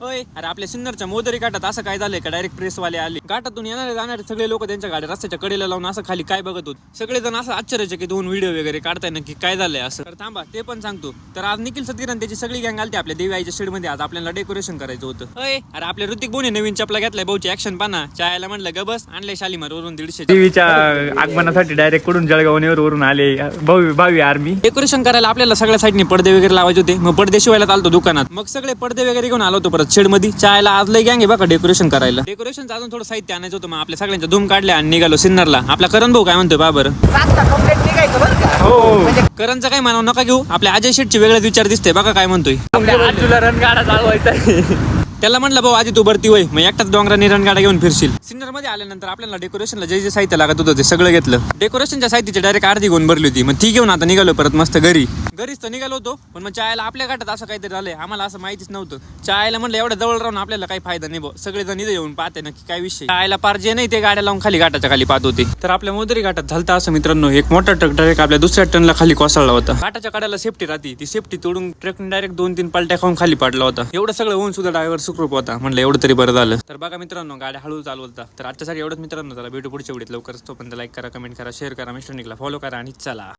होय, अरे आपल्या सिन्नरच्या मोदरी घाटात असं काय झालंय का डायरेक्ट प्रेसवाले आले. घाटातून येणारे जाणारे सगळे लोक त्यांच्या गाड्या रस्त्याच्या कडेला लावून असं खाली काय बघत होते. सगळेजण असं आश्चर्यचकित होऊन व्हिडिओ वगैरे काढताय नक्की काय झालंय असं. तर थांबा ते पण सांगतो. तर आज निखिल सतीरन त्याची सगळी गँग आलती आपल्या देवी आईच्या शेडमध्ये. आज आपल्याला डेकोरेशन करायचं होतं. होय, अरे आपल्या ऋतिक बोने नवीन चपला घेतलाय भाऊची ऍक्शन पाना. चायला म्हणलं ग बस, आणलंय शालीमार वरून 150 देवीच्या आगमनासाठी डायरेक्ट कडून जळगावनेर वरून आले भावी आर्मी. डेकोरेशन करायला आपल्याला सगळ्या साईडने पडदे वगैरे लावायचे होते. मग पडदे शिवायला चालतो दुकानात. मग सगळे पडदे वगैरे घेऊन आलो होतो परत शेड मध्ये. चायला आज लय गँग आहे बघा डेकोरेशन करायला. डेकोरेशनचं अजून थोडं साहित्य आणायचं होतं. मग आपल्या सगळ्यांच्या धूम काढल्या आणि निघालो सिन्नरला. आपला करण भाऊ काय म्हणतोय बा बरं. हो, करणचं काय म्हणावं नका घेऊ. आपल्या अजय शेटचे वेगळेच विचार दिसते बघा काय म्हणतोय. आजूला रणगाडा चालवायचा. त्याला म्हणलं भाऊ आधी तू भरती होय, मग एकटाच डोंगराने रणगाडा घेऊन फिरशील. सिन्नर मध्ये आल्यानंतर आपल्याला डेकोरेशनला जे जे साहित्य लागत होतं ते सगळं घेतलं. डेकोरेशनच्या साहित्याची डायरेक्ट अर्धी घेऊन भरली होती. मग ती घेऊन आता निघालो परत मस्त घरीच तर निघालो होतो. पण मग चायला आपल्या घाटात असं काहीतरी झालंय, आम्हाला असं माहितीच नव्हतं. चायला म्हणलं एवढ्या जवळ राहून आपल्याला काही फायदा नाही भाऊ. सगळेजण इथे येऊन पाहते नक्की काय विषय. चायला पार जे नाही ते गाड्या लावून खाली घाटाच्या खाली पाहत होते. तर आपल्या मोदरी घाटात झालता असं मित्रांनो, एक मोठा ट्रक डायरेक्ट आपल्या दुसऱ्या टनला खाली कोसळला होता. घाटाच्या कड्याला सेफ्टी राहते, ती सेफ्टी तोडून ट्रकने डायरेक्ट 2-3 पलट्या खाऊन खाली पडला होता. एवढं सगळं होऊन सुद्धा ड्रायव्हर सुखरूप होता. म्हणलं एवढं तरी बरं झालं. तर बघा मित्रांनो, गाड्या हळू चालवता. तर आजच्यासाठी एवढंच मित्रांनो. चला भेटू पुढच्या व्हिडिओत लवकरच. तो पण लाईक करा, कमेंट करा, शेअर करा, मिस्टर निकला फॉलो करा आणि चला.